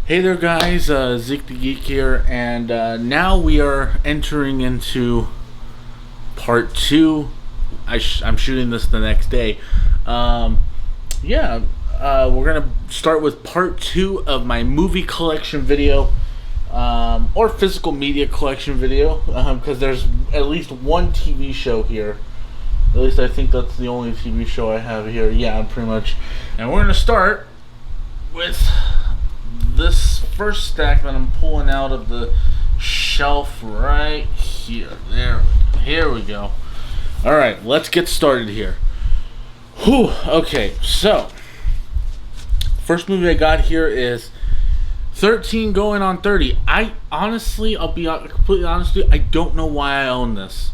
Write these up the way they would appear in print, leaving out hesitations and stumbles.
Hey there, guys. Zeke the Geek here, and now we are entering into part two. I'm shooting this the next day. Um, yeah, we're gonna start with part two of my movie collection video, or physical media collection video, because there's at least one TV show here. At least I think that's the only TV show I have here. Yeah, pretty much. And we're gonna start with this first stack that I'm pulling out of the shelf right here. Here we go. All right, let's get started here. Whew. Okay, so first movie I got here is 13 going on 30. I honestly, I'll be completely honest with you, I don't know why I own this.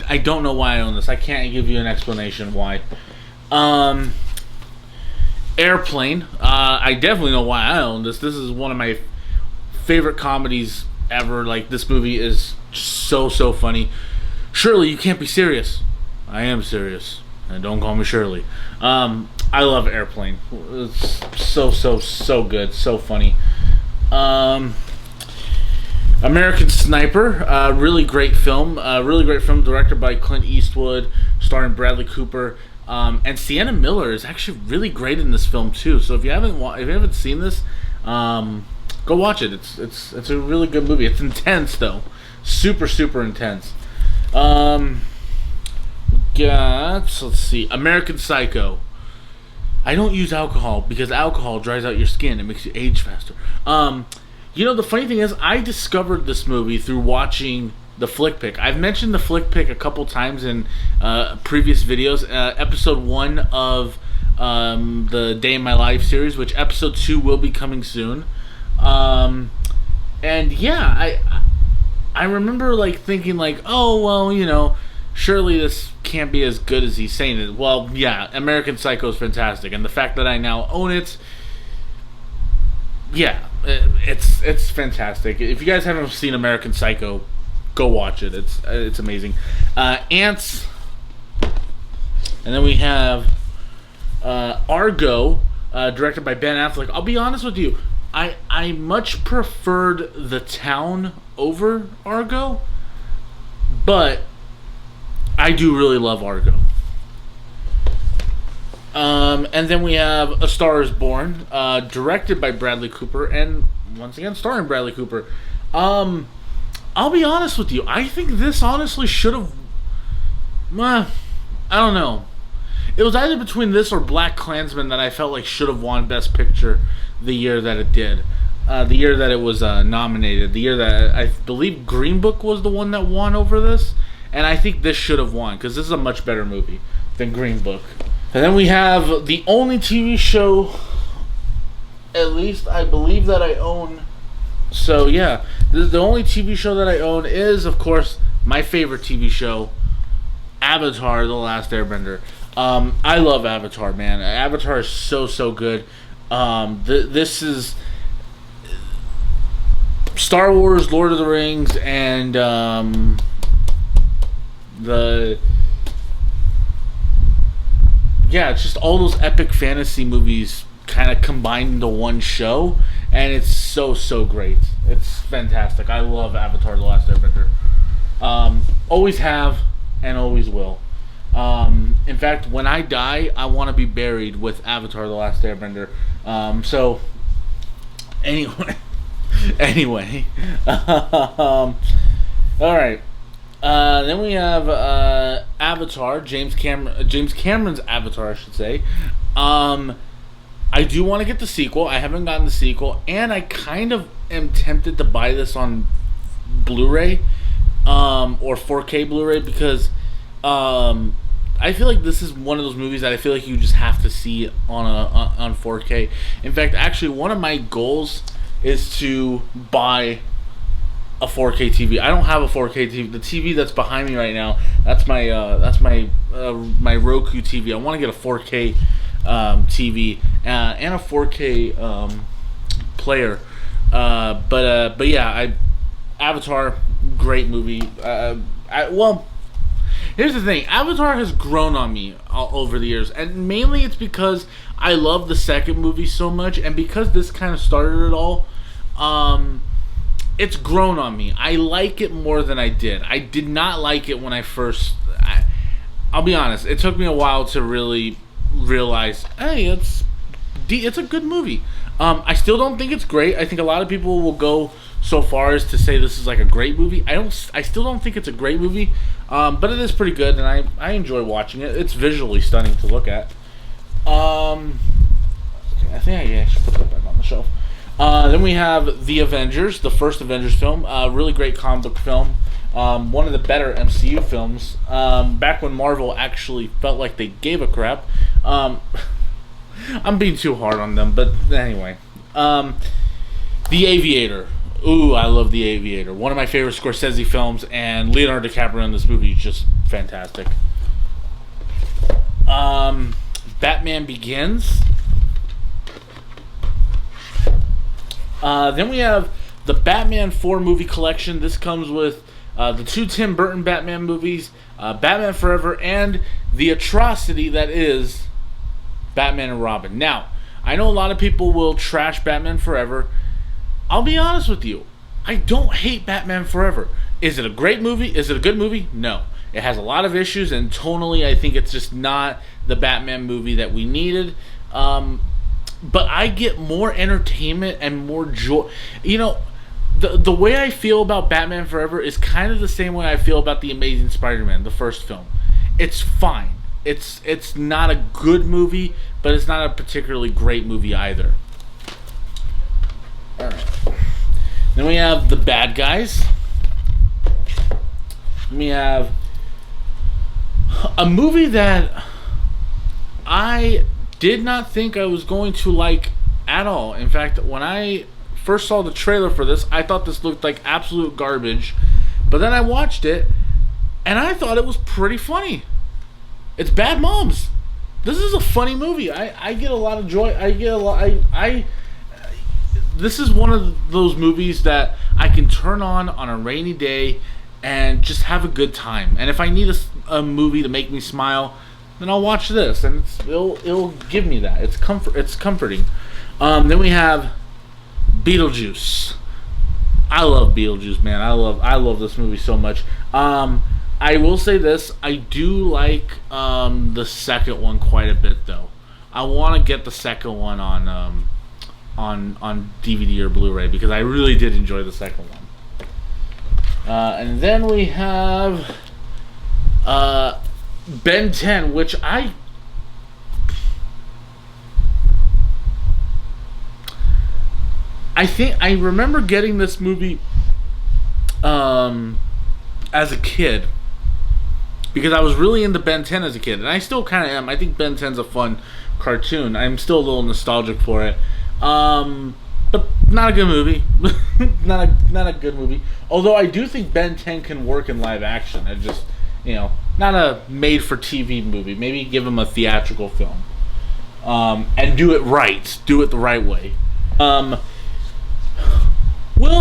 I don't know why I own this. I can't give you an explanation why. Airplane. I definitely know why I own this. This is one of my favorite comedies ever. Like, this movie is so funny. Shirley, you can't be serious. I am serious. And don't call me Shirley. I love Airplane. It's so good. So funny. American Sniper. Really great film. Directed by Clint Eastwood, starring Bradley Cooper. And Sienna Miller is actually really great in this film too. So if you haven't seen this, go watch it. It's a really good movie. It's intense though, super intense. Let's see, American Psycho. I don't use alcohol because alcohol dries out your skin. It makes you age faster. The funny thing is, I discovered this movie through watching the Flick Pick. I've mentioned the Flick Pick a couple times in previous videos. Episode 1 of the Day in My Life series, which episode 2 will be coming soon. And yeah, I remember thinking oh well, surely this can't be as good as he's saying it. Well, yeah, American Psycho is fantastic, and the fact that I now own it, yeah, it's fantastic. If you guys haven't seen American Psycho, go watch it. It's amazing. Ants, and then we have Argo, directed by Ben Affleck. I'll be honest with you, I much preferred The Town over Argo, but I do really love Argo. And then we have A Star Is Born, directed by Bradley Cooper, and once again starring Bradley Cooper. I'll be honest with you, I think this honestly should have... I don't know. It was either between this or Black Klansman that I felt like should have won Best Picture the year that it did. The year that it was nominated. The year that I believe Green Book was the one that won over this. And I think this should have won, because this is a much better movie than Green Book. And then we have the only TV show, at least I believe, that I own. So yeah, the only TV show that I own is, of course, my favorite TV show, Avatar: The Last Airbender. I love Avatar, man. Avatar is so good. This is Star Wars, Lord of the Rings, and it's just all those epic fantasy movies kind of combined into one show, and it's so great. It's fantastic. I love Avatar: The Last Airbender. Always have and always will. In fact, when I die, I want to be buried with Avatar: The Last Airbender. So anyway, all right. Then we have Avatar, James Cameron's Avatar, I should say. I do want to get the sequel. I haven't gotten the sequel, and I kind of am tempted to buy this on Blu-ray or 4K Blu-ray, because I feel like this is one of those movies that I feel like you just have to see on 4K. In fact, actually, one of my goals is to buy a 4K TV. I don't have a 4K TV. The TV that's behind me right now, that's my my Roku TV. I want to get a 4K TV and a 4K player. But yeah, Avatar, great movie. Here's the thing: Avatar has grown on me all over the years, and mainly it's because I love the second movie so much, and because this kind of started it all. It's grown on me. I like it more than I did. I did not like it when I first. I'll be honest. It took me a while to really realize, hey, it's a good movie. I still don't think it's great. I think a lot of people will go so far as to say this is like a great movie. I still don't think it's a great movie, but it is pretty good, and I enjoy watching it. It's visually stunning to look at. Okay, I think I should put that back on the shelf. Then we have The Avengers, the first Avengers film. Really great comic book film. One of the better MCU films. Back when Marvel actually felt like they gave a crap. I'm being too hard on them, but anyway. The Aviator. Ooh, I love The Aviator. One of my favorite Scorsese films, and Leonardo DiCaprio in this movie is just fantastic. Batman Begins. Then we have the Batman 4 movie collection. This comes with the 2 Tim Burton Batman movies, Batman Forever, and the atrocity that is Batman and Robin. Now, I know a lot of people will trash Batman Forever. I'll be honest with you. I don't hate Batman Forever. Is it a great movie? Is it a good movie? No. It has a lot of issues, and tonally, I think it's just not the Batman movie that we needed. But I get more entertainment and more joy. You know, the way I feel about Batman Forever is kind of the same way I feel about The Amazing Spider-Man, the first film. It's fine. It's not a good movie, but it's not a particularly great movie either. All right. Then we have The Bad Guys. We have a movie that I did not think I was going to like at all. In fact, when I first saw the trailer for this, I thought this looked like absolute garbage. But then I watched it, and I thought it was pretty funny. It's Bad Moms. This is a funny movie. I get a lot of joy. This is one of those movies that I can turn on a rainy day and just have a good time. And if I need a movie to make me smile, then I'll watch this, and it'll give me that. It's comforting. Then we have Beetlejuice. I love Beetlejuice, man. I love this movie so much. I will say this: I do like the second one quite a bit, though. I want to get the second one on DVD or Blu-ray because I really did enjoy the second one. And then we have Ben 10, which I think I remember getting this movie as a kid because I was really into Ben 10 as a kid, and I still kind of am. I think Ben 10's a fun cartoon. I'm still a little nostalgic for it. But not a good movie. not a good movie. Although I do think Ben 10 can work in live action. It just, not a made-for-TV movie. Maybe give him a theatrical film. And do it right. Do it the right way. Well,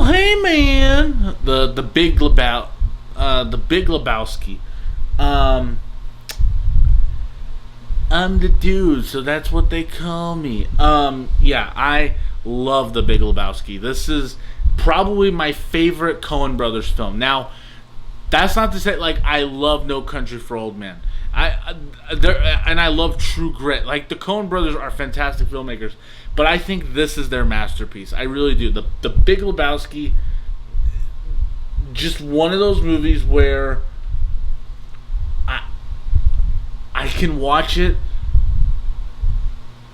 hey, man. The Big Lebowski. I'm the dude, so that's what they call me. Yeah, I love The Big Lebowski. This is probably my favorite Coen Brothers film. Now, that's not to say I love No Country for Old Men. I love True Grit. The Coen Brothers are fantastic filmmakers, but I think this is their masterpiece. I really do. The Big Lebowski, just one of those movies where I can watch it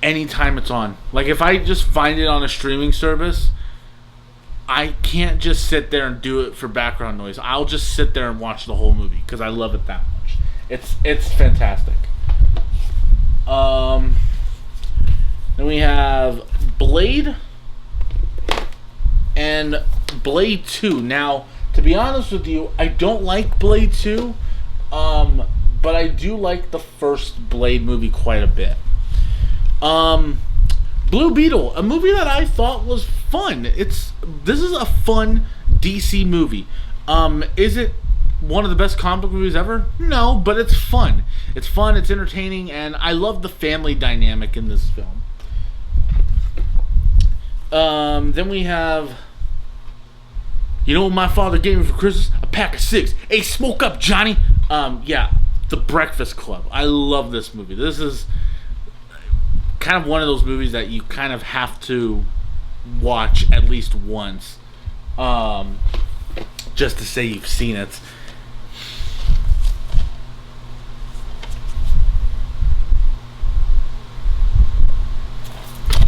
anytime it's on. If I just find it on a streaming service, I can't just sit there and do it for background noise. I'll just sit there and watch the whole movie because I love it that much. It's fantastic. Then we have Blade and Blade 2. Now, to be honest with you, I don't like Blade 2. But I do like the first Blade movie quite a bit. Blue Beetle, a movie that I thought was fun. This is a fun DC movie. Is it one of the best comic book movies ever? No, but it's fun. It's fun, it's entertaining, and I love the family dynamic in this film. Then we have... You know what my father gave me for Christmas? A pack of six. Hey, smoke up, Johnny! Yeah, The Breakfast Club. I love this movie. This is kind of one of those movies that you kind of have to watch at least once. Just to say you've seen it.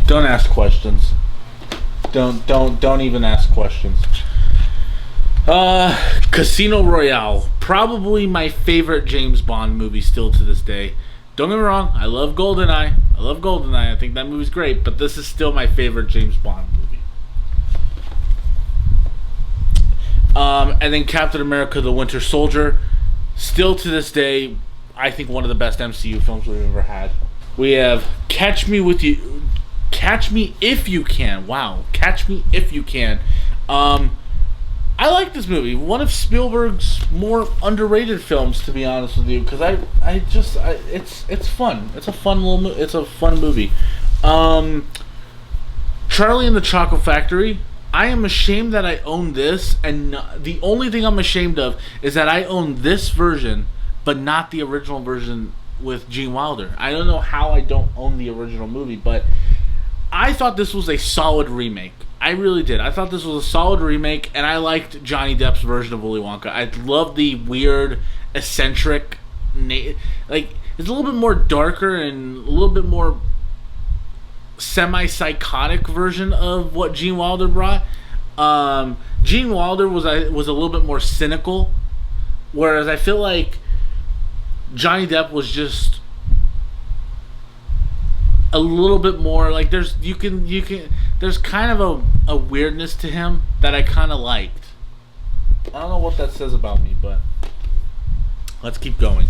Don't ask questions. Don't even ask questions. Casino Royale. Probably my favorite James Bond movie still to this day. Don't get me wrong, I love GoldenEye. I think that movie's great, but this is still my favorite James Bond movie. And then Captain America: The Winter Soldier. Still to this day, I think one of the best MCU films we've ever had. We have Catch Me If You Can. Wow, Catch Me If You Can. I like this movie. One of Spielberg's more underrated films, to be honest with you, because it's fun. It's a fun movie. Charlie and the Chocolate Factory. I am ashamed that I own this, and the only thing I'm ashamed of is that I own this version, but not the original version with Gene Wilder. I don't know how I don't own the original movie, but I thought this was a solid remake. I really did. I thought this was a solid remake, and I liked Johnny Depp's version of Willy Wonka. I love the weird, eccentric, it's a little bit more darker and a little bit more semi-psychotic version of what Gene Wilder brought. Gene Wilder was a little bit more cynical, whereas I feel like Johnny Depp was just a little bit more like there's kind of a weirdness to him that I kind of liked. I don't know what that says about me, but let's keep going.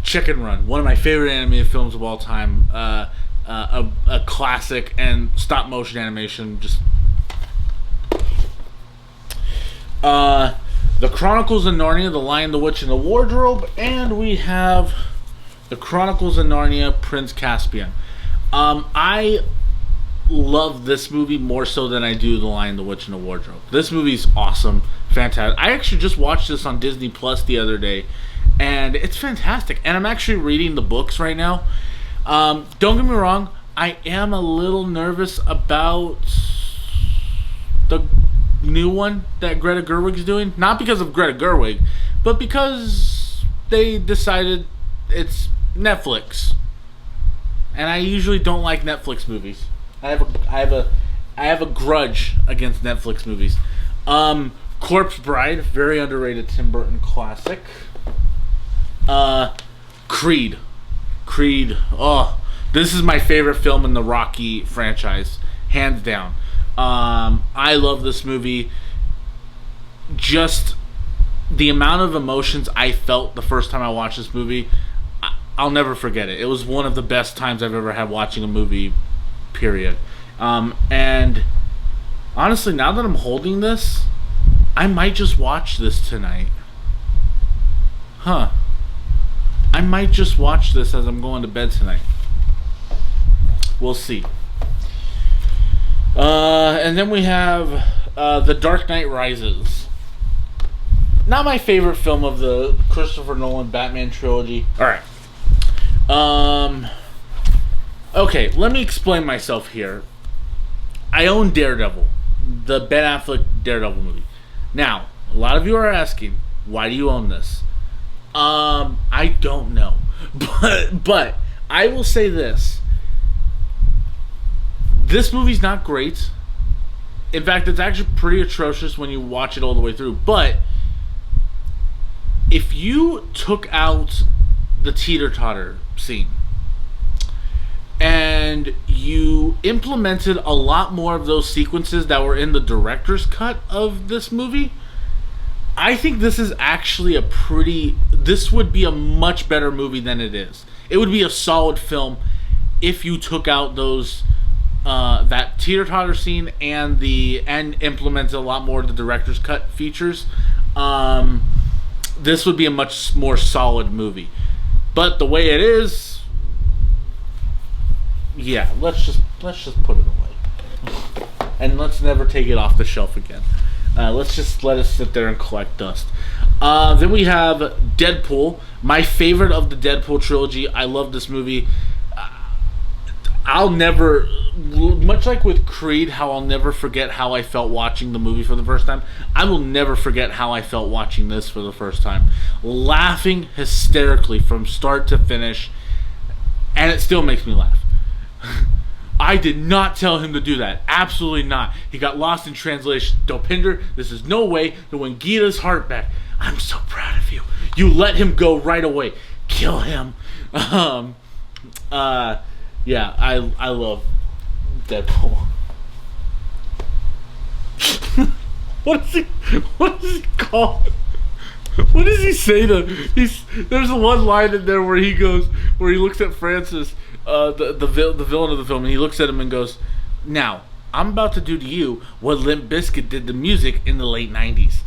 Chicken Run, one of my favorite animated films of all time. A classic and stop motion animation. Just The Chronicles of Narnia, The Lion, the Witch, and the Wardrobe, and we have The Chronicles of Narnia, Prince Caspian. I love this movie more so than I do The Lion, the Witch, and the Wardrobe. This movie's awesome, fantastic. I actually just watched this on Disney Plus the other day, and it's fantastic. And I'm actually reading the books right now. Don't get me wrong, I am a little nervous about the new one that Greta Gerwig's doing. Not because of Greta Gerwig, but because they decided it's Netflix. And I usually don't like Netflix movies. I have a grudge against Netflix movies. Corpse Bride, very underrated Tim Burton classic. Creed. Oh, this is my favorite film in the Rocky franchise, hands down. I love this movie. Just the amount of emotions I felt the first time I watched this movie, I'll never forget it. It was one of the best times I've ever had watching a movie, period. And honestly, now that I'm holding this, I might just watch this tonight. I might just watch this as I'm going to bed tonight. We'll see. And then we have The Dark Knight Rises. Not my favorite film of the Christopher Nolan Batman trilogy. Alright. Okay, let me explain myself here. I own Daredevil, the Ben Affleck Daredevil movie. Now, a lot of you are asking, why do you own this? I don't know. But I will say this. This movie's not great. In fact, it's actually pretty atrocious when you watch it all the way through. But if you took out the teeter-totter scene and you implemented a lot more of those sequences that were in the director's cut of this movie, I think this is actually this would be a much better movie than it is. It would be a solid film if you took out those that teeter-totter scene and implemented a lot more of the director's cut features. this would be a much more solid movie. But the way it is, yeah, let's just put it away, and let's never take it off the shelf again. Let's just let it sit there and collect dust. Then we have Deadpool, my favorite of the Deadpool trilogy. I love this movie. I'll never, much like with Creed, how I'll never forget how I felt watching the movie for the first time. I will never forget how I felt watching this for the first time. Laughing hysterically from start to finish, and it still makes me laugh. I did not tell him to do that. Absolutely not. He got lost in translation. Dopinder, this is no way to win Gita's heart back. I'm so proud of you. You let him go right away. Kill him. Yeah, I love Deadpool. What is he called? What does he say to? There's one line in there where he looks at Francis, the villain of the film, and he looks at him and goes, "Now I'm about to do to you what Limp Bizkit did to music in the late '90s."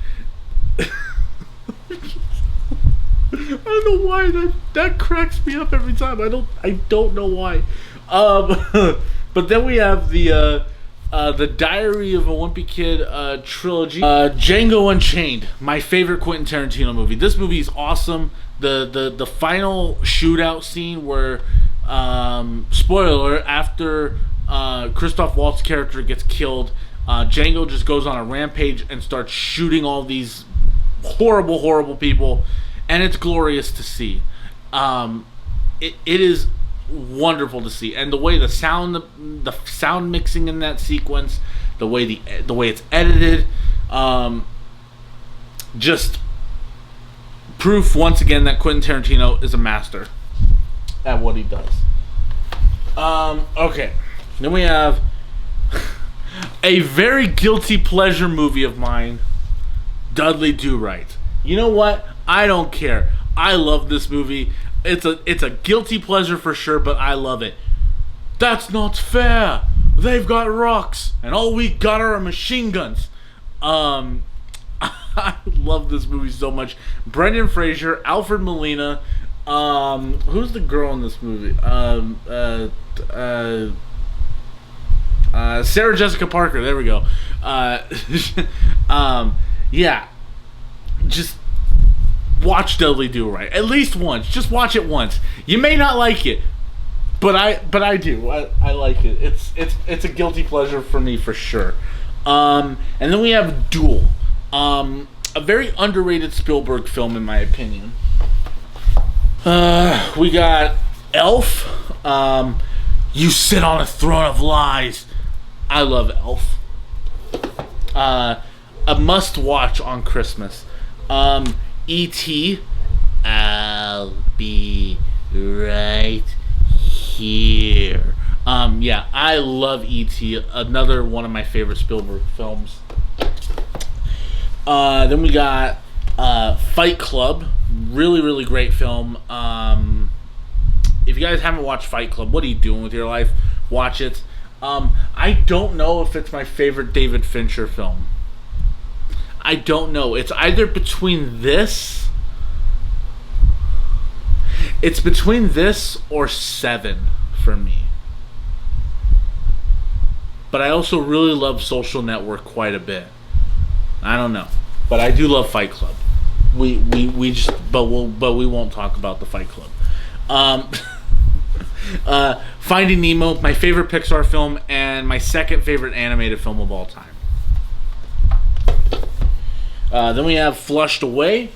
I don't know why that cracks me up every time. I don't know why. But then we have the Diary of a Wimpy Kid trilogy. Django Unchained, my favorite Quentin Tarantino movie. This movie is awesome. The final shootout scene where, spoiler, after Christoph Waltz's character gets killed, Django just goes on a rampage and starts shooting all these horrible people, and it's glorious to see. It is wonderful to see, and the way the sound mixing in that sequence, the way it's edited, just proof once again that Quentin Tarantino is a master at what he does. Okay, then we have a very guilty pleasure movie of mine, Dudley Do Right. You know what? I don't care. I love this movie. It's a guilty pleasure for sure, but I love it. That's not fair. They've got rocks, and all we got are machine guns. I love this movie so much. Brendan Fraser, Alfred Molina. Who's the girl in this movie? Sarah Jessica Parker. There we go. Yeah. Just watch Dudley Do Right at least once. Just watch it once. You may not like it, but I do. I like it. It's a guilty pleasure for me for sure. And then we have Duel, a very underrated Spielberg film in my opinion. We got Elf. You sit on a throne of lies. I love Elf. A must watch on Christmas. E.T. I'll be right here. Yeah, I love E.T. Another one of my favorite Spielberg films. Then we got Fight Club. Really great film. If you guys haven't watched Fight Club, what are you doing with your life? Watch it. I don't know if it's my favorite David Fincher film. I don't know. It's either between this. It's between this or Seven for me. But I also really love Social Network quite a bit. I don't know, but I do love Fight Club. We won't talk about the Fight Club. Finding Nemo, my favorite Pixar film and my second favorite animated film of all time. Then we have Flushed Away.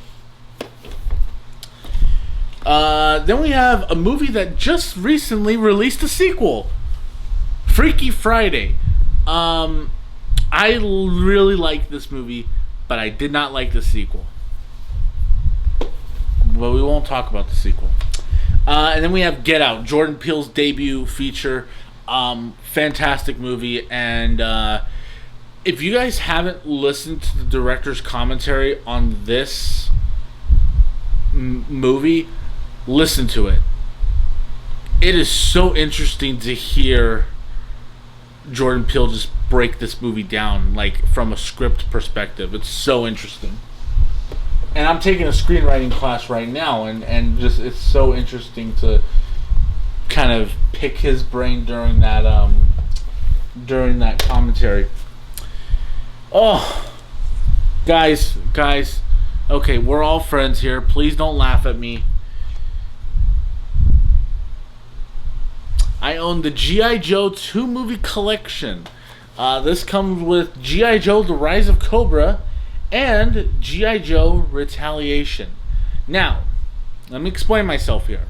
Then we have a movie that just recently released a sequel, Freaky Friday. I really like this movie, but I did not like the sequel. But we won't talk about the sequel. And then we have Get Out, Jordan Peele's debut feature. Fantastic movie, and if you guys haven't listened to the director's commentary on this movie, listen to it. It is so interesting to hear Jordan Peele just break this movie down, like from a script perspective. It's so interesting. and I'm taking a screenwriting class right now, and just it's so interesting to kind of pick his brain during that commentary. Oh, guys, okay, we're all friends here. Please don't laugh at me. I own the G.I. Joe 2 movie collection. This comes with G.I. Joe The Rise of Cobra and G.I. Joe Retaliation. Now, let me explain myself here.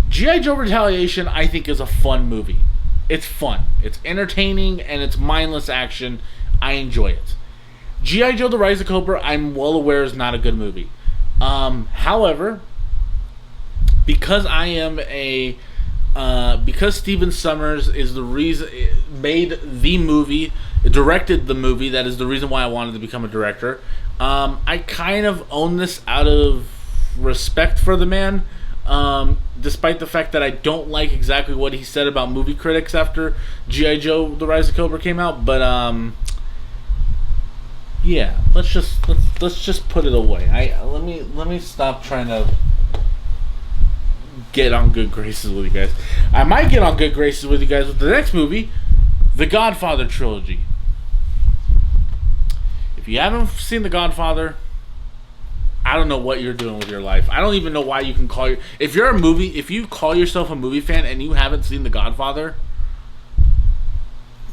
G.I. Joe Retaliation, I think, is a fun movie. It's fun. It's entertaining, and it's mindless action. I enjoy it. G.I. Joe The Rise of Cobra, I'm well aware is not a good movie. However, because because Stephen Sommers is the reason made the movie, directed the movie, that is the reason why I wanted to become a director. I kind of own this out of respect for the man, despite the fact that I don't like exactly what he said about movie critics after G.I. Joe The Rise of Cobra came out. But yeah, let's just put it away. Let me stop trying to get on good graces with you guys. I might get on good graces with you guys with the next movie, The Godfather trilogy. If you haven't seen The Godfather, I don't know what you're doing with your life. I don't even know why you can call if you call yourself a movie fan and you haven't seen The Godfather,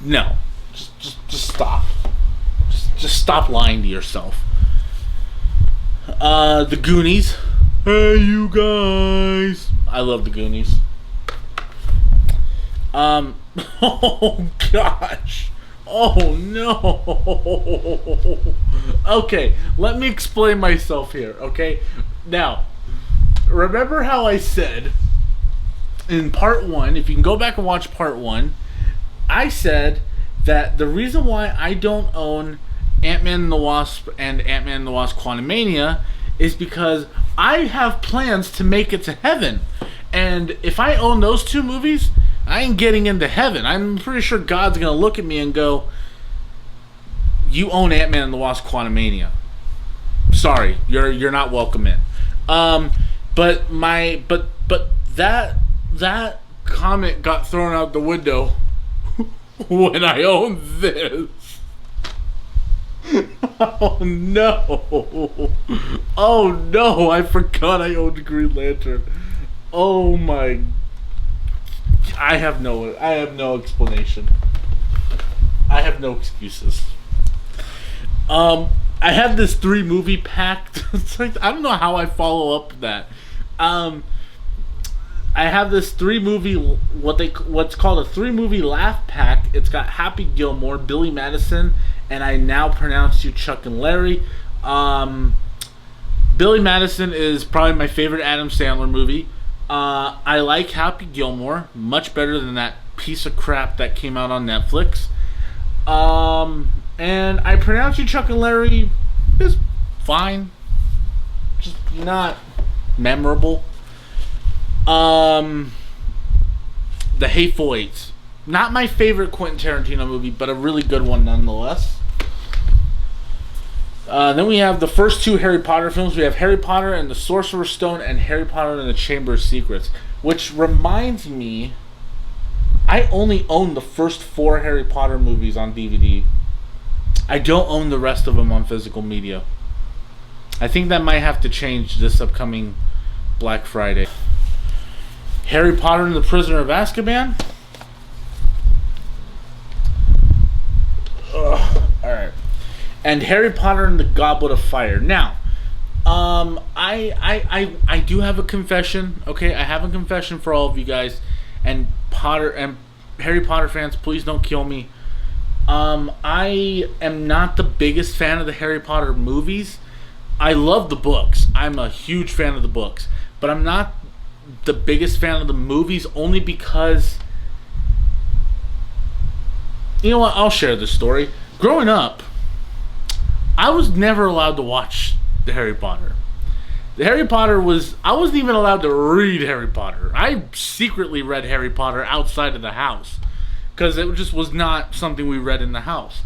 no. Just stop. Just stop lying to yourself. The Goonies. Hey, you guys. I love The Goonies. Oh, gosh. Oh, no. Okay, let me explain myself here, okay? Now, remember how I said in part 1, if you can go back and watch part 1, I said that the reason why I don't own Ant-Man and the Wasp and Ant-Man and the Wasp Quantumania is because I have plans to make it to heaven. And if I own those 2 movies, I ain't getting into heaven. I'm pretty sure God's going to look at me and go, you own Ant-Man and the Wasp Quantumania. Sorry, you're not welcome in. But that comment got thrown out the window when I owned this. Oh no! Oh no! I forgot I owned Green Lantern. Oh my! I have no explanation. I have no excuses. I have this 3 movie pack. It's like, I don't know how I follow up that. I have this 3 movie what's called a 3 movie laugh pack. It's got Happy Gilmore, Billy Madison, and I Now Pronounce You Chuck and Larry. Billy Madison is probably my favorite Adam Sandler movie. I like Happy Gilmore much better than that piece of crap that came out on Netflix. And I Pronounce You Chuck and Larry is fine, just not memorable. The Hateful Eight, not my favorite Quentin Tarantino movie, but a really good one nonetheless. Then we have the first 2 Harry Potter films. We have Harry Potter and the Sorcerer's Stone and Harry Potter and the Chamber of Secrets, which reminds me, I only own the first 4 Harry Potter movies on DVD. I don't own the rest of them on physical media. I think that might have to change this upcoming Black Friday. Harry Potter and the Prisoner of Azkaban. Alright. And Harry Potter and the Goblet of Fire. Now, I do have a confession. Okay, I have a confession for all of you guys, and Harry Potter fans, please don't kill me. I am not the biggest fan of the Harry Potter movies. I love the books. I'm a huge fan of the books, but I'm not the biggest fan of the movies, only because, you know what? I'll share this story. Growing up, I was never allowed to watch the Harry Potter. I wasn't even allowed to read Harry Potter. I secretly read Harry Potter outside of the house, because it just was not something we read in the house.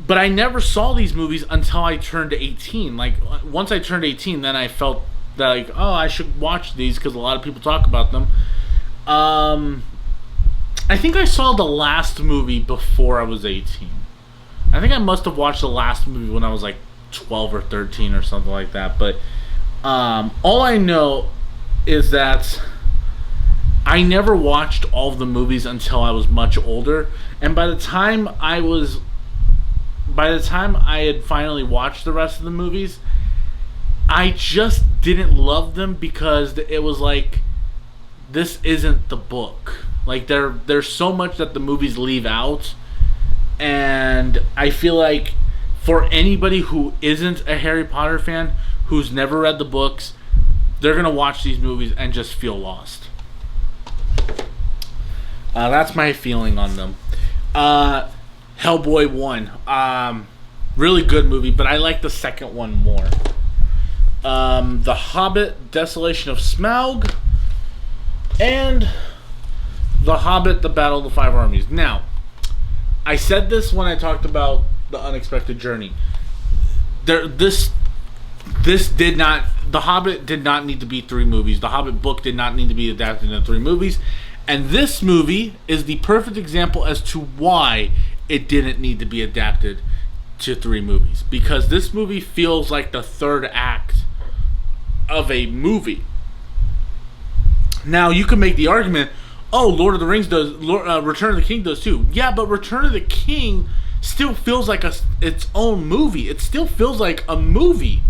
But I never saw these movies until I turned 18. Like, once I turned 18, then I felt that, like, oh, I should watch these because a lot of people talk about them. I think I saw the last movie before I was 18. I think I must have watched the last movie when I was like 12 or 13 or something like that. But all I know is that I never watched all of the movies until I was much older. And by the time I had finally watched the rest of the movies, I just didn't love them because it was like, this isn't the book. Like, there's so much that the movies leave out, and I feel like for anybody who isn't a Harry Potter fan, who's never read the books, they're gonna watch these movies and just feel lost. That's my feeling on them. Hellboy 1, really good movie, but I like the second one more. The Hobbit, Desolation of Smaug, and The Hobbit, The Battle of the Five Armies. Now, I said this when I talked about The Unexpected Journey. The Hobbit did not need to be 3 movies. The Hobbit book did not need to be adapted into 3 movies. And this movie is the perfect example as to why it didn't need to be adapted to 3 movies. Because this movie feels like the third act of a movie. Now, you can make the argument, oh, Lord of the Rings does, Return of the King does too. Yeah, but Return of the King still feels like its own movie. It still feels like a movie.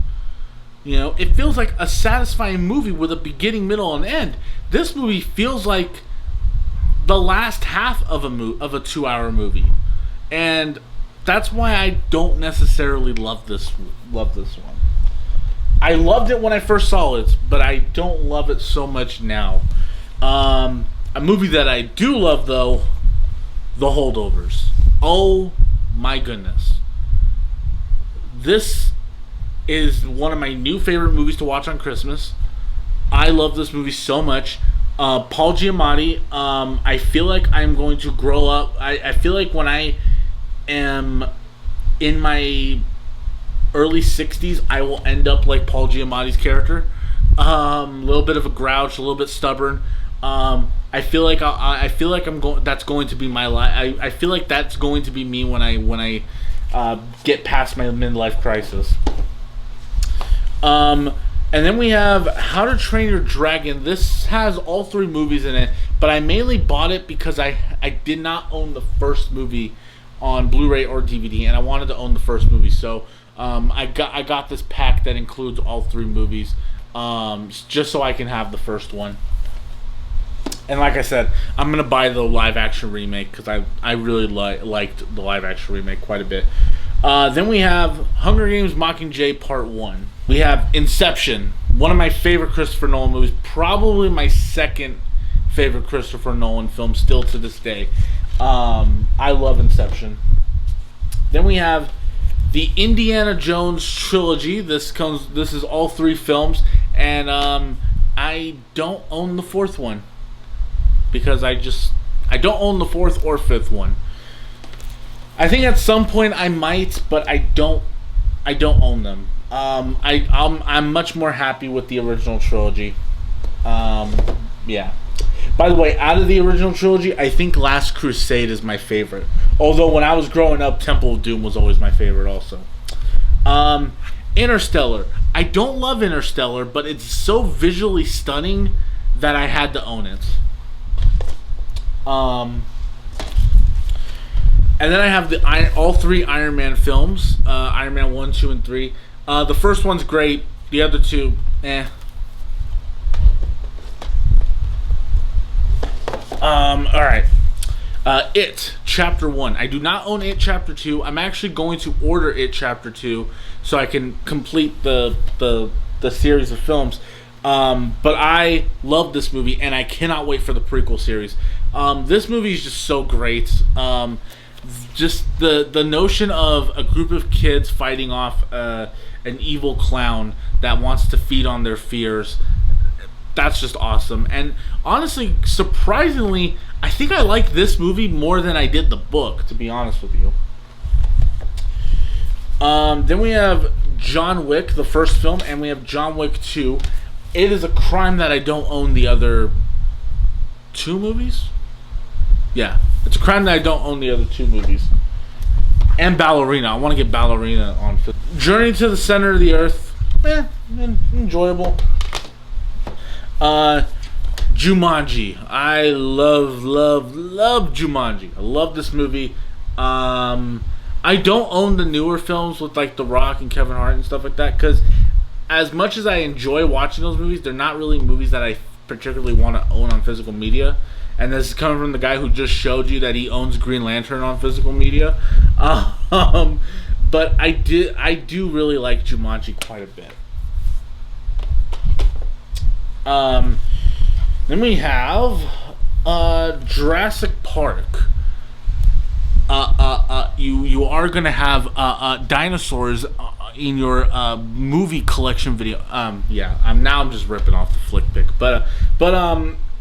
You know, it feels like a satisfying movie with a beginning, middle, and end. This movie feels like the last half of a 2-hour movie, and that's why I don't necessarily love this one. I loved it when I first saw it, but I don't love it so much now. A movie that I do love, though, The Holdovers. Oh my goodness. This is one of my new favorite movies to watch on Christmas. I love this movie so much. Paul Giamatti, I feel like I'm going to grow up. I feel like when I am in my early 60s, I will end up like Paul Giamatti's character. A little bit of a grouch, a little bit stubborn. I feel like I'm going. That's going to be my life. I feel like that's going to be me when I get past my midlife crisis. And then we have How to Train Your Dragon. This has all 3 movies in it, but I mainly bought it because I did not own the first movie on Blu-ray or DVD, and I wanted to own the first movie. So I got this pack that includes all 3 movies, just so I can have the first one. And like I said, I'm gonna buy the live-action remake because I really liked the live-action remake quite a bit. Then we have Hunger Games: Mockingjay Part 1. We have Inception, one of my favorite Christopher Nolan movies, probably my second favorite Christopher Nolan film still to this day. I love Inception. Then we have the Indiana Jones trilogy. This is all 3 films, and I don't own the 4th one because I don't own the 4th or 5th one. I think at some point I might, but I don't own them. I'm much more happy with the original trilogy. Yeah. By the way, out of the original trilogy, I think Last Crusade is my favorite. Although when I was growing up, Temple of Doom was always my favorite also. Interstellar. I don't love Interstellar, but it's so visually stunning that I had to own it. And then I have all 3 Iron Man films. Iron Man 1, 2, and 3. The first one's great. The other 2, eh. Alright. It, Chapter 1. I do not own It, Chapter 2. I'm actually going to order It, Chapter 2, so I can complete the series of films. But I love this movie, and I cannot wait for the prequel series. This movie is just so great. Just the notion of a group of kids fighting off an evil clown that wants to feed on their fears, that's just awesome. And honestly, surprisingly, I think I like this movie more than I did the book, to be honest with you. Then we have John Wick, the first film, and we have John Wick 2. It is a crime that I don't own the other 2 movies. Yeah, it's a crime that I don't own the other 2 movies. And Ballerina. I want to get Ballerina on film. Journey to the Center of the Earth. Enjoyable. Jumanji. I love Jumanji. I love this movie. I don't own the newer films with like The Rock and Kevin Hart and stuff like that, because as much as I enjoy watching those movies, they're not really movies that I particularly want to own on physical media. And this is coming from the guy who just showed you that he owns Green Lantern on physical media. But I do really like Jumanji quite a bit. Then we have Jurassic Park. You are gonna have dinosaurs in your movie collection video. I'm just ripping off the flick pick, but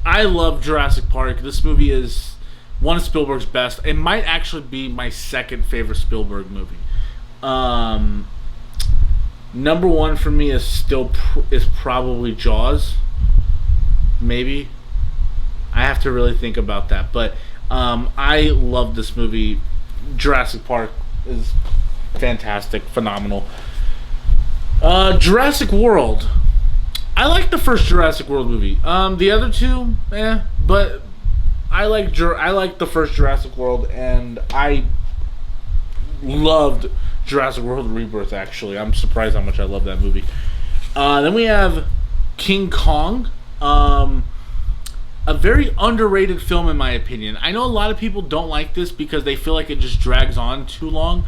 I love Jurassic Park. This movie is one of Spielberg's best. It might actually be my second favorite Spielberg movie. Number one for me is probably Jaws. Maybe. I have to really think about that, but I love this movie. Jurassic Park is fantastic, phenomenal. Jurassic World. I like the first Jurassic World movie. The other 2, but I like the first Jurassic World, and I loved Jurassic World Rebirth. Actually, I'm surprised how much I love that movie. Then we have King Kong. A very underrated film in my opinion. I know a lot of people don't like this because they feel like it just drags on too long.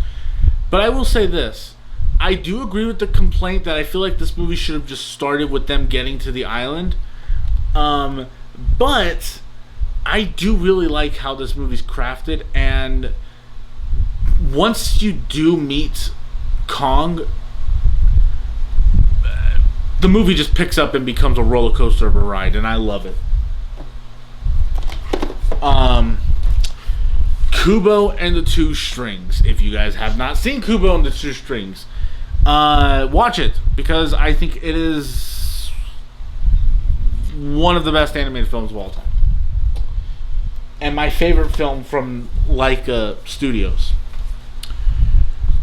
But I will say this. I do agree with the complaint that I feel like this movie should have just started with them getting to the island. But I do really like how this movie's crafted. And once you do meet Kong, the movie just picks up and becomes a roller coaster of a ride. And I love it. Kubo and the Two Strings. If you guys have not seen Kubo and the Two Strings, watch it, because I think it is one of the best animated films of all time. And my favorite film from Laika Studios.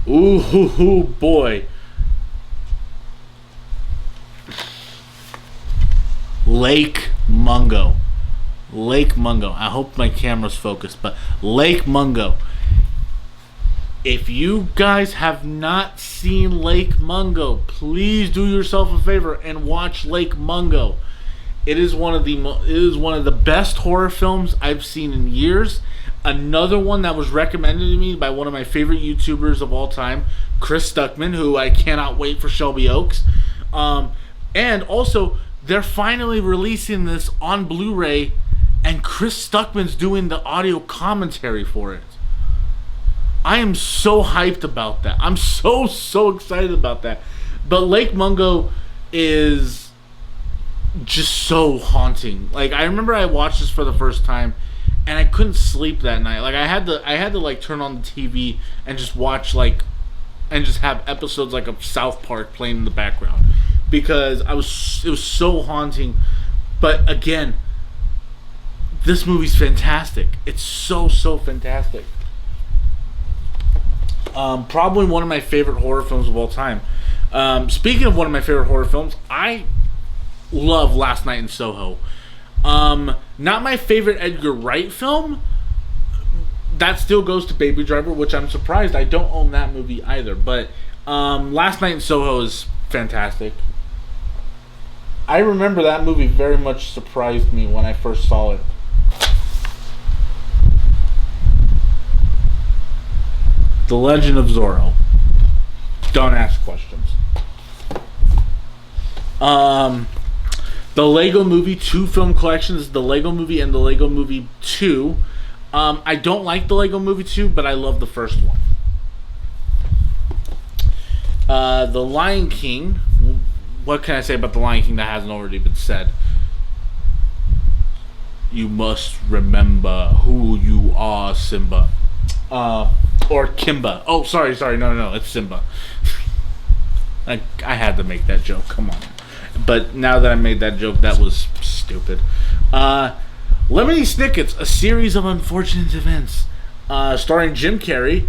Ooh, boy. Lake Mungo. Lake Mungo. I hope my camera's focused, but Lake Mungo. If you guys have not seen Lake Mungo, please do yourself a favor and watch Lake Mungo. It is one of the best horror films I've seen in years. Another one that was recommended to me by one of my favorite YouTubers of all time, Chris Stuckman, who I cannot wait for Shelby Oaks. And also, they're finally releasing this on Blu-ray, and Chris Stuckman's doing the audio commentary for it. I am so hyped about that. I'm so excited about that. But Lake Mungo is just so haunting. Like, I remember I watched this for the first time and I couldn't sleep that night. Like, I had to like turn on the TV and just watch and just have episodes like of South Park playing in the background, because it was so haunting. But again, this movie's fantastic. It's so fantastic. Probably one of my favorite horror films of all time. Speaking of one of my favorite horror films, I love Last Night in Soho. Not my favorite Edgar Wright film. That still goes to Baby Driver, which I'm surprised I don't own that movie either. But Last Night in Soho is fantastic. I remember that movie very much surprised me when I first saw it. The Legend of Zorro. Don't ask questions. The Lego Movie 2 film collection is the Lego Movie and the Lego Movie 2. I don't like the Lego Movie 2, but I love the first one. The Lion King. What can I say about the Lion King that hasn't already been said? You must remember who you are, Simba. Or Kimba. Oh, sorry. No, it's Simba. I had to make that joke. Come on. But now that I made that joke, that was stupid. Lemony Snicket's A Series of Unfortunate Events, starring Jim Carrey.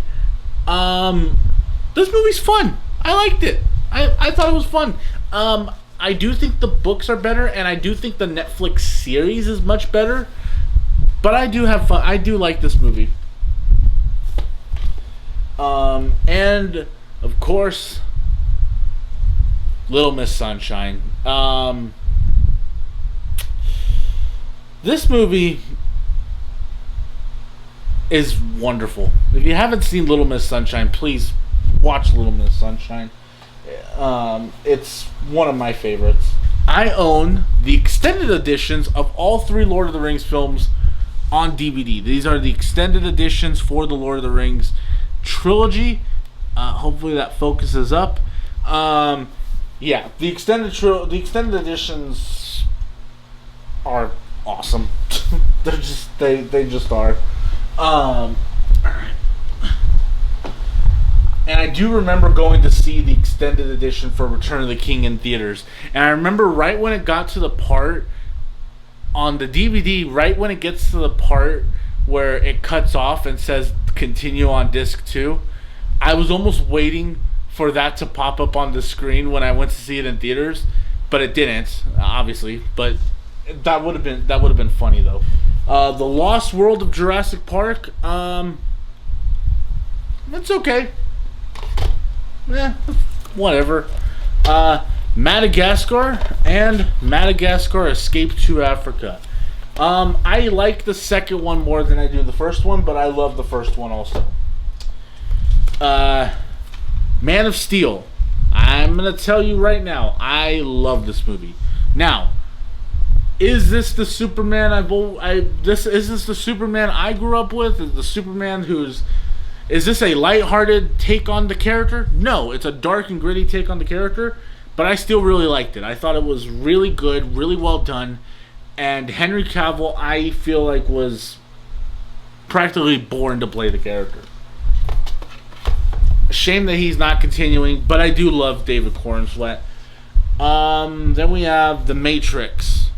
This movie's fun. I liked it. I thought it was fun. I do think the books are better, and I do think the Netflix series is much better. But I do have fun. I do like this movie. And of course, Little Miss Sunshine. This movie is wonderful. If you haven't seen Little Miss Sunshine, please watch Little Miss Sunshine. It's one of my favorites. I own the extended editions of all 3 Lord of the Rings films on DVD. These are the extended editions for the Lord of the Rings trilogy. Hopefully that focuses up. Yeah, the extended editions are awesome. they just are. Alright. And I do remember going to see the extended edition for Return of the King in theaters. And I remember right when it got to the part on the DVD, right when it gets to the part where it cuts off and says continue on disc 2, I was almost waiting for that to pop up on the screen when I went to see it in theaters, but it didn't, obviously. But that would have been funny though. The Lost World of Jurassic Park, it's okay. Whatever. Madagascar and Madagascar Escape to Africa. I like the second one more than I do the first one, but I love the first one also. Man of Steel. I'm gonna tell you right now, I love this movie. Now, is this the Superman is this the Superman I grew up with? Is the Superman is this a lighthearted take on the character? No, it's a dark and gritty take on the character, but I still really liked it. I thought it was really good, really well done, and Henry Cavill, I feel like, was practically born to play the character. Shame that he's not continuing, but I do love David Corenswet. Then we have The Matrix.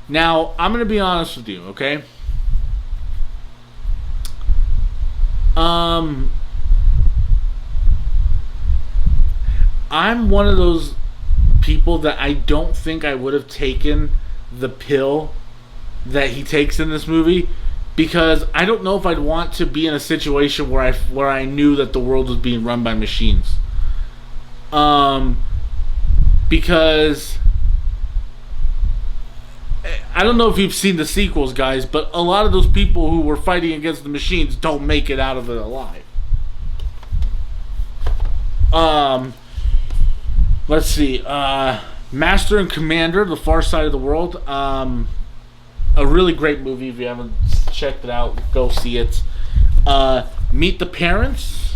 Now, I'm going to be honest with you, okay? I'm one of those people that I don't think I would have taken the pill that he takes in this movie, because I don't know if I'd want to be in a situation where I knew that the world was being run by machines. Because I don't know if you've seen the sequels, guys, but a lot of those people who were fighting against the machines don't make it out of it alive. Let's see. Master and Commander: The Far Side of the World. A really great movie. If you haven't checked it out, go see it. Meet the Parents.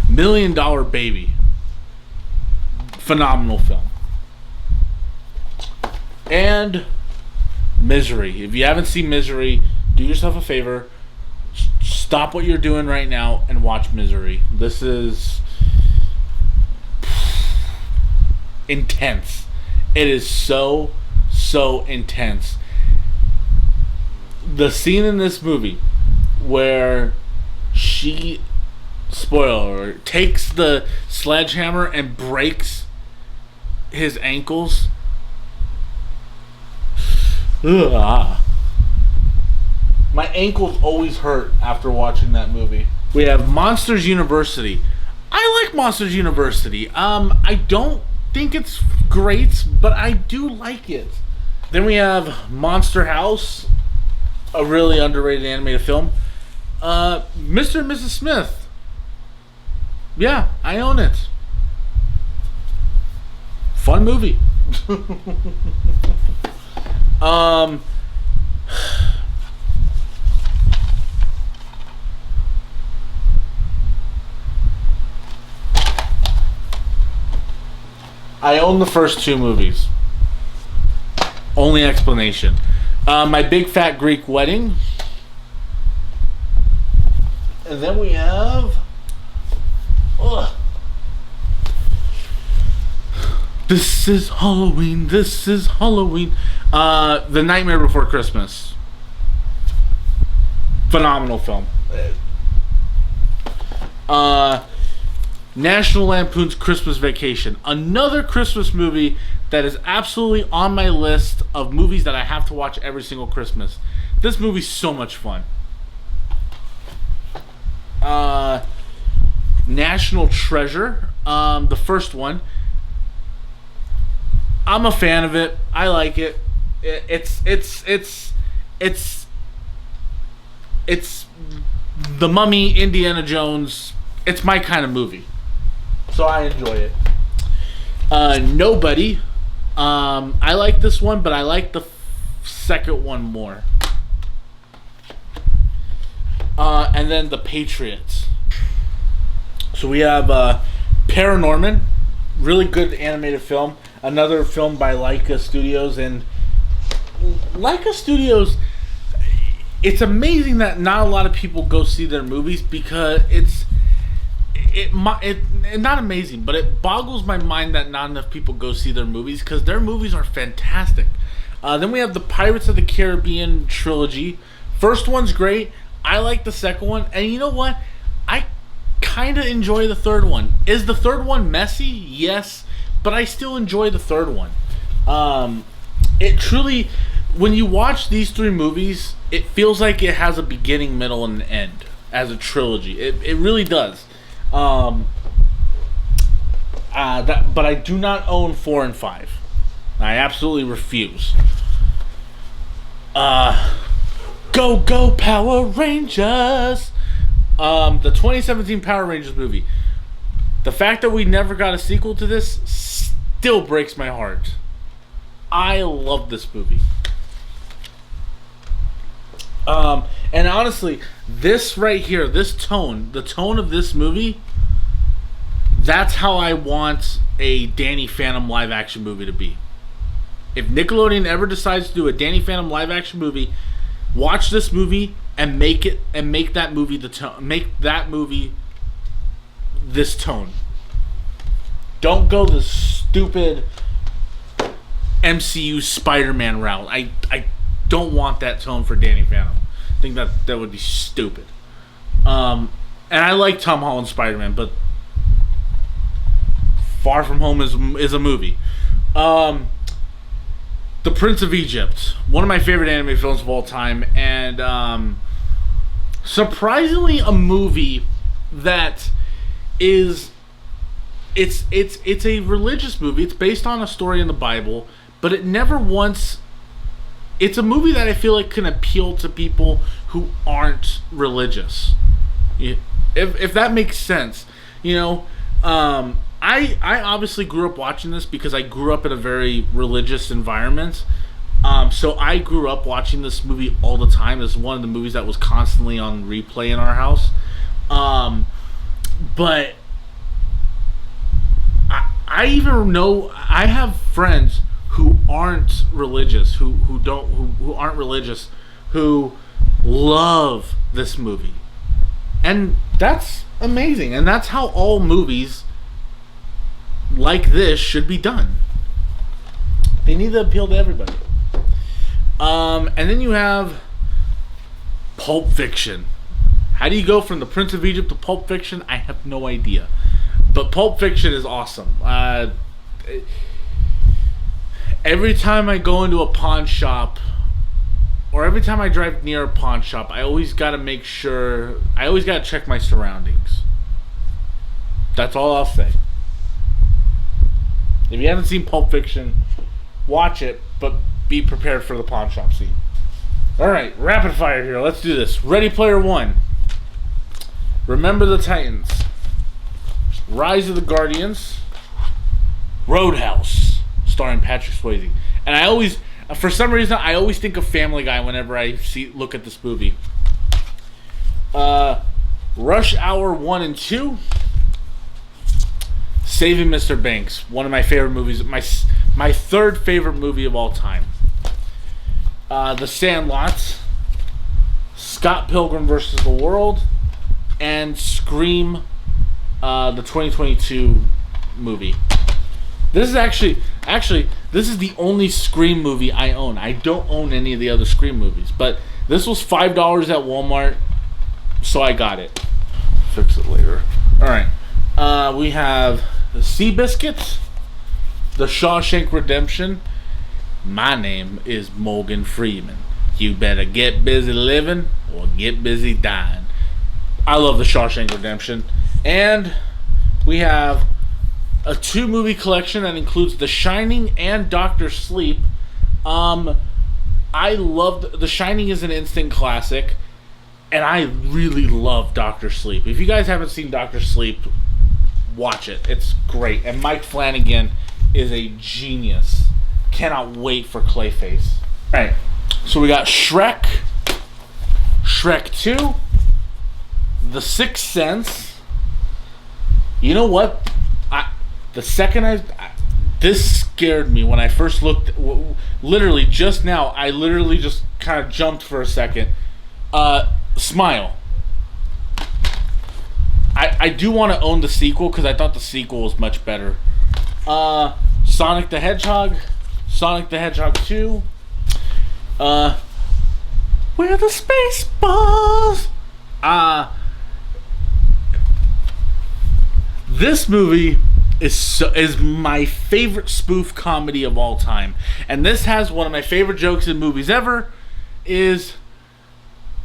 $1 Million Baby. Phenomenal film. And Misery. If you haven't seen Misery, do yourself a favor. Stop what you're doing right now and watch Misery. This is intense. It is so intense. The scene in this movie where she, spoiler, takes the sledgehammer and breaks his ankles. Ugh. My ankles always hurt after watching that movie. We have Monsters University. I like Monsters University. I don't think it's great, but I do like it. Then we have Monster House, a really underrated animated film. Mr. and Mrs. Smith. Yeah, I own it. Fun movie. I own the first 2 movies. Only explanation. My Big Fat Greek Wedding. And then we have... Ugh. This is Halloween. This is Halloween. The Nightmare Before Christmas. Phenomenal film. National Lampoon's Christmas Vacation. Another Christmas movie that is absolutely on my list of movies that I have to watch every single Christmas. This movie's so much fun. National Treasure. The first one. I'm a fan of it. I like it. It's The Mummy, Indiana Jones. It's my kind of movie, so I enjoy it. Nobody. I like this one, but I like the second one more. And then The Patriots. So we have Paranorman, really good animated film. Another film by Laika Studios, and Laika Studios. It's amazing that not a lot of people go see their movies because it not amazing, but it boggles my mind that not enough people go see their movies because their movies are fantastic. Then we have the Pirates of the Caribbean trilogy. First one's great. I like the second one, and you know what? I kind of enjoy the third one. Is the third one messy? Yes, but I still enjoy the third one. It truly, when you watch these three movies, it feels like it has a beginning, middle, and an end as a trilogy. It really does. But I do not own 4 and 5. I absolutely refuse. Go Power Rangers! The 2017 Power Rangers movie. The fact that we never got a sequel to this still breaks my heart. I love this movie. And honestly, this right here, this tone, the tone of this movie, that's how I want a Danny Phantom live action movie to be. If Nickelodeon ever decides to do a Danny Phantom live action movie, watch this movie and make that movie the tone. Make that movie this tone. Don't go the stupid MCU Spider-Man route. I don't want that tone for Danny Phantom. I think that would be stupid. And I like Tom Holland's Spider-Man, but Far From Home is a movie. The Prince of Egypt, one of my favorite anime films of all time, and surprisingly a movie that is it's a religious movie. It's based on a story in the Bible, but it never once. It's a movie that I feel like can appeal to people who aren't religious. If that makes sense, you know. I obviously grew up watching this because I grew up in a very religious environment. So I grew up watching this movie all the time. It's one of the movies that was constantly on replay in our house. But I even know I have friends who aren't religious, who aren't religious, who love this movie, and that's amazing. And that's how all movies like this should be done. They need to appeal to everybody. And then you have Pulp Fiction. How do you go from The Prince of Egypt to Pulp Fiction? I have no idea. But Pulp Fiction is awesome. Every time I go into a pawn shop, or every time I drive near a pawn shop, I always got to check my surroundings. That's all I'll say. If you haven't seen Pulp Fiction, watch it, but be prepared for the pawn shop scene. Alright, rapid fire here. Let's do this. Ready Player One. Remember the Titans. Rise of the Guardians. Roadhouse, starring Patrick Swayze. And I always, for some reason, I always think of Family Guy whenever I look at this movie. Rush Hour 1 and 2. Saving Mr. Banks, one of my favorite movies, my third favorite movie of all time. The Sandlot, Scott Pilgrim vs. the World, and Scream, the 2022 movie. This is actually this is the only Scream movie I own. I don't own any of the other Scream movies, but this was $5 at Walmart, so I got it. Fix it later. All right. We have the Seabiscuit, The Shawshank Redemption. My name is Morgan Freeman. You better get busy living or get busy dying. I love The Shawshank Redemption. And we have a 2-movie collection that includes The Shining and Doctor Sleep. I loved The Shining is an instant classic, and I really love Doctor Sleep. If you guys haven't seen Doctor Sleep, watch it. It's great. And Mike Flanagan is a genius. Cannot wait for Clayface. Alright, so we got Shrek, Shrek 2, The Sixth Sense. You know what? This scared me when I first looked. Literally just now, I literally just kind of jumped for a second. Smile. I do want to own the sequel because I thought the sequel was much better. Sonic the Hedgehog, Sonic the Hedgehog 2. Where the space balls? This movie is my favorite spoof comedy of all time, and this has one of my favorite jokes in movies ever. Is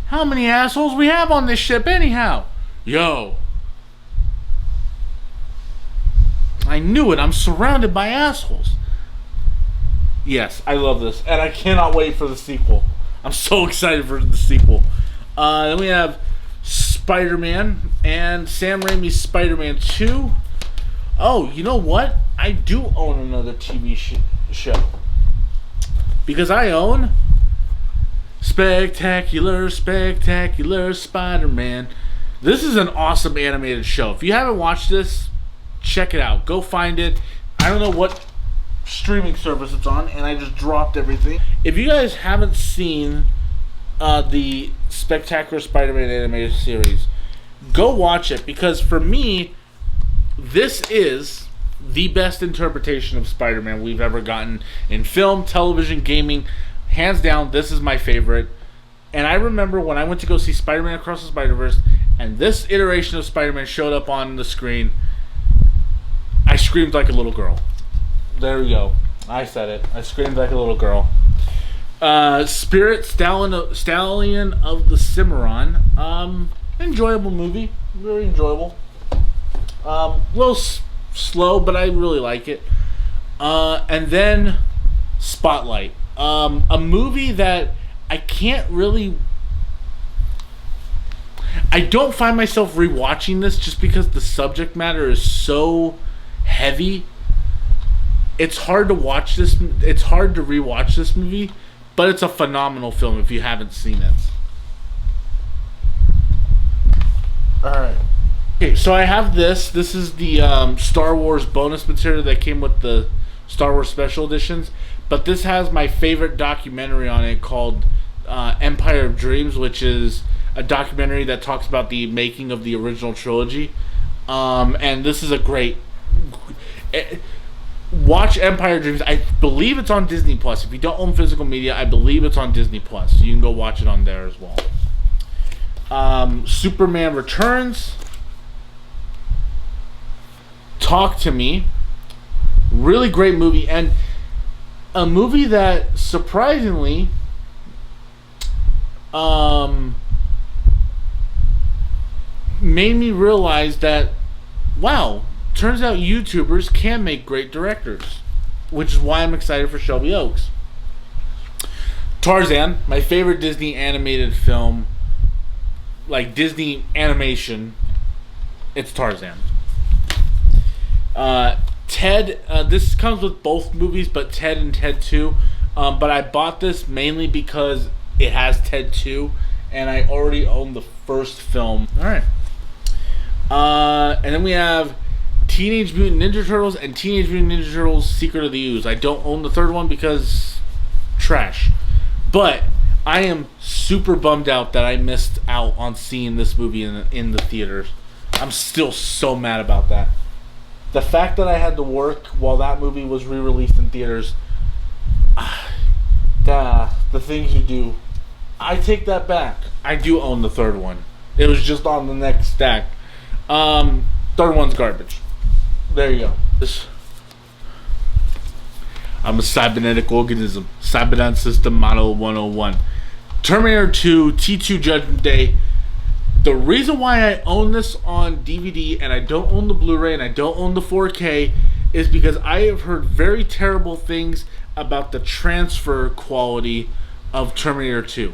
how many assholes we have on this ship anyhow? Yo. I knew it. I'm surrounded by assholes. Yes, I love this, and I cannot wait for the sequel. I'm so excited for the sequel. Then we have Spider-Man and Sam Raimi's Spider-Man 2. Oh, you know what? I do own another TV show. Because I own Spectacular Spider-Man. This is an awesome animated show. If you haven't watched this, check it out. Go find it. I don't know what streaming service it's on, and I just dropped everything. If you guys haven't seen the Spectacular Spider-Man animated series, go watch it, because for me, this is the best interpretation of Spider-Man we've ever gotten in film, television, gaming. Hands down, this is my favorite. And I remember when I went to go see Spider-Man Across the Spider-Verse, and this iteration of Spider-Man showed up on the screen, I screamed like a little girl. There we go. I said it. I screamed like a little girl. Spirit Stallion of the Cimarron. Enjoyable movie. Very enjoyable. A little slow, but I really like it. And then Spotlight. A movie that I can't really... I don't find myself rewatching this just because the subject matter is so heavy. It's hard to watch this. It's hard to rewatch this movie, but it's a phenomenal film if you haven't seen it. Alright. Okay, so I have this. This is the Star Wars bonus material that came with the Star Wars Special Editions. But this has my favorite documentary on it called Empire of Dreams, which is a documentary that talks about the making of the original trilogy. And this is a great... Watch Empire of Dreams. I believe it's on Disney Plus. If you don't own physical media, I believe it's on Disney Plus. So you can go watch it on there as well. Superman Returns. Talk to Me. Really great movie. And a movie that surprisingly made me realize that, wow, turns out YouTubers can make great directors, which is why I'm excited for Shelby Oaks. Tarzan, my favorite Disney animated film, like Disney animation, it's Tarzan. Ted, this comes with both movies, but Ted and Ted 2. But I bought this mainly because it has Ted 2, and I already own the first film. Alright. And then we have Teenage Mutant Ninja Turtles and Teenage Mutant Ninja Turtles Secret of the Ooze. I don't own the third one because trash. But I am super bummed out that I missed out on seeing this movie in the theaters. I'm still so mad about that. The fact that I had to work while that movie was re-released in theaters, the things you do, I take that back. I do own the third one. It was just on the next stack. Third one's garbage. There you go. I'm a cybernetic organism. Cyberdyne System Model 101. Terminator 2, T2 Judgment Day. The reason why I own this on DVD and I don't own the Blu-ray and I don't own the 4K is because I have heard very terrible things about the transfer quality of Terminator 2.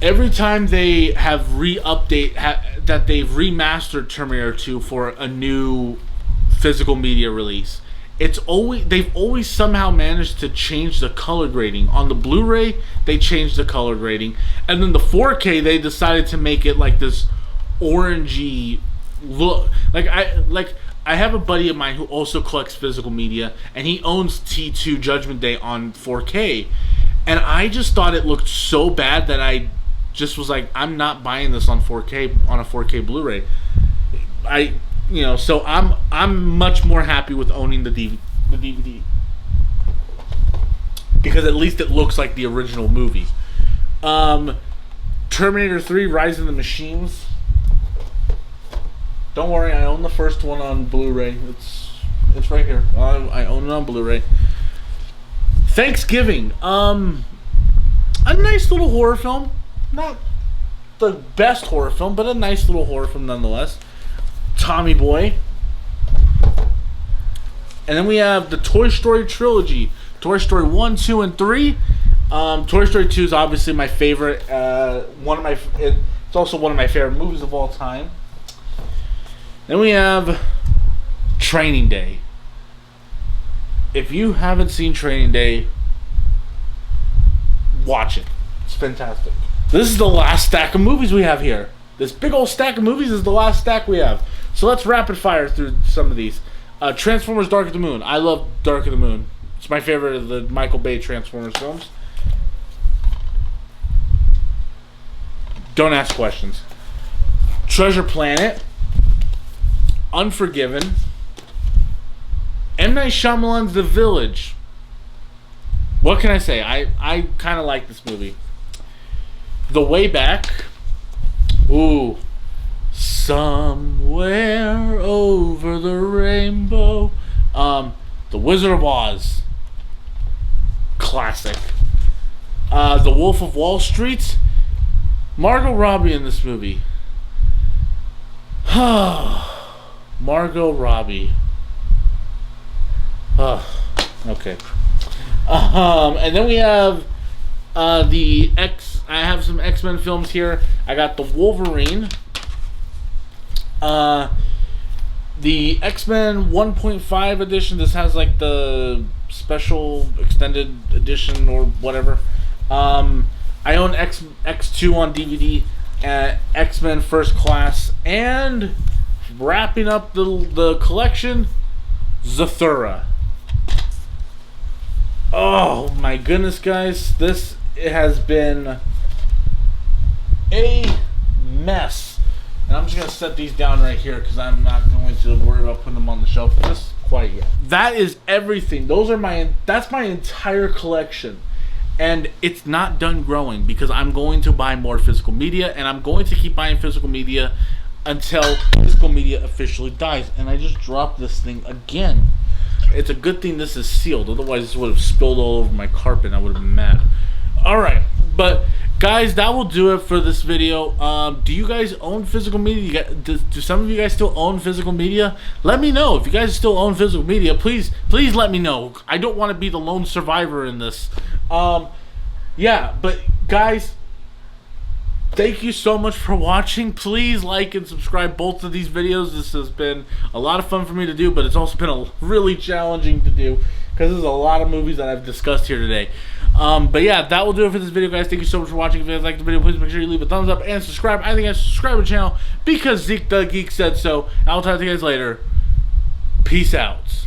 Every time they have that they've remastered Terminator 2 for a new physical media release, they've always somehow managed to change the color grading. On the Blu-ray, they changed the color grading, and then the 4K they decided to make it like this orangey look. I have a buddy of mine who also collects physical media, and he owns T2 Judgment Day on 4K, and I just thought it looked so bad that I just was like, I'm not buying this on 4K on a 4K Blu-ray. So I'm much more happy with owning the DVD because at least it looks like the original movie. Terminator 3: Rise of the Machines. Don't worry, I own the first one on Blu-ray. It's right here. I own it on Blu-ray. Thanksgiving. A nice little horror film. Not the best horror film, but a nice little horror film nonetheless. Tommy Boy. And then we have the Toy Story trilogy. Toy Story 1, 2, and 3. Toy Story 2 is obviously my favorite. It's also one of my favorite movies of all time. Then we have Training Day. If you haven't seen Training Day, watch it. It's fantastic. This is the last stack of movies we have here. This big old stack of movies is the last stack we have. So let's rapid fire through some of these. Transformers Dark of the Moon. I love Dark of the Moon. It's my favorite of the Michael Bay Transformers films. Don't ask questions. Treasure Planet. Unforgiven. M. Night Shyamalan's The Village. What can I say? I kind of like this movie. The Way Back. Ooh. Somewhere over the rainbow. The Wizard of Oz. Classic. The Wolf of Wall Street. Margot Robbie in this movie. Margot Robbie. Okay. And then we have I have some X-Men films here. I got the Wolverine. The X-Men 1.5 edition. This has like the special extended edition or whatever. I own X2 on DVD. X-Men First Class, and wrapping up the collection, Zathura. Oh my goodness, guys, this has been a mess, and I'm just gonna set these down right here because I'm not going to worry about putting them on the shelf just quite yet. That is everything. That's my entire collection. And it's not done growing because I'm going to buy more physical media, and I'm going to keep buying physical media until physical media officially dies. And I just dropped this thing again. It's a good thing this is sealed, otherwise this would have spilled all over my carpet and I would have been mad. Alright, but guys, that will do it for this video. Do you guys own physical media? Do some of you guys still own physical media? Let me know. If you guys still own physical media, please let me know. I don't want to be the lone survivor in this. Yeah, but guys, thank you so much for watching. Please like and subscribe both of these videos. This has been a lot of fun for me to do, but it's also been really challenging to do because there's a lot of movies that I've discussed here today. But yeah, that will do it for this video, guys. Thank you so much for watching. If you guys like the video, please make sure you leave a thumbs up and subscribe. I think I should subscribe to the channel because Zeke the Geek said so. I'll talk to you guys later. Peace out.